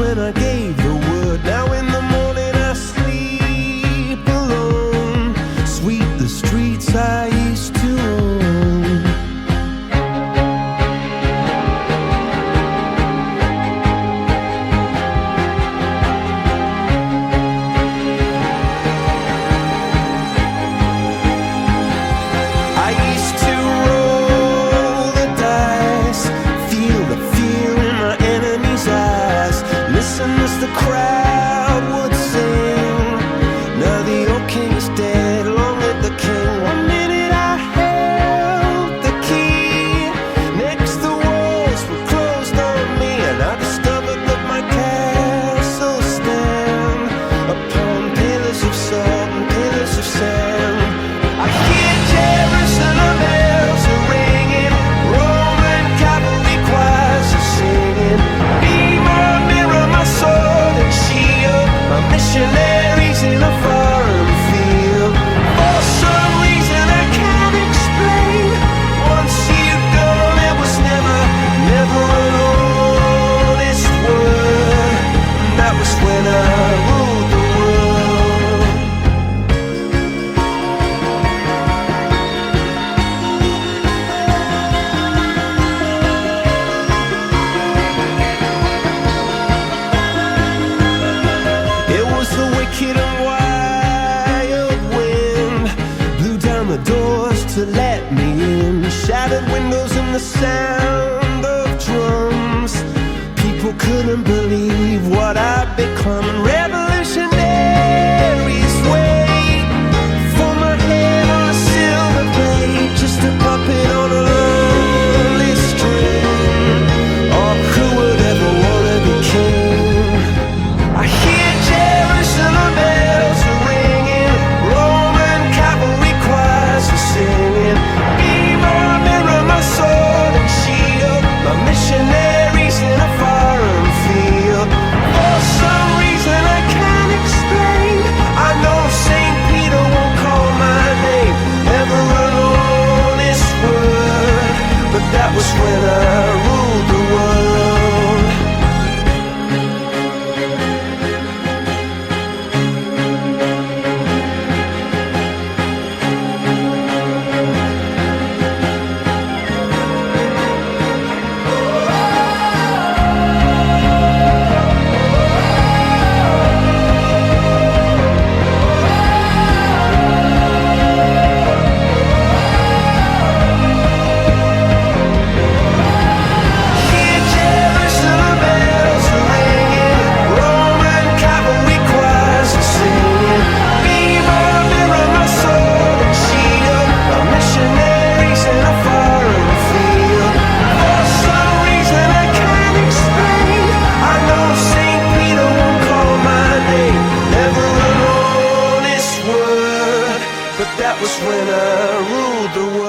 when I gave the word. Now in the morning I sleep alone. Sweep the streets I used to own. I used to roll the dice, feel the fear in my enemy's eyes, listen as the crowd would sing. Now the old king is dead, long live the king. One minute I held the key, next the walls were closed on me, and I discovered that my castle stand upon pillars of salt and pillars of sand. I hear Jerusalem bells are ringing, Roman cavalry choirs are singing. Be my mirror, my sword and shield, my missionaries in a foreign field. For some reason I can't explain, once you've gone it was never an honest word. That was when I ruled the world. It was the wicked and wild wind, blew down the doors to let me in, shattered windows and the sound of drums. People couldn't believe what I'd become. Revolutionaries wait for my head on a silver plate, just a puppet on a lonely string. Oh, who would ever wanna be king? I hear Jerusalem bells are ringing, Roman cavalry choirs are singing. Be my mirror, my sword and shield, my missionaries in a foreign field. For some reason I can't explain, I know St. Peter won't call my name, never an honest word. But that was when I ruled the world. Hear Jerusalem bells are ringing, Roman cavalry choirs are singing. Be my mirror, my sword and shield, my missionaries in a foreign field. For some reason I can't explain, I know St. Peter won't call my name, never an honest word. But that was when I ruled the world.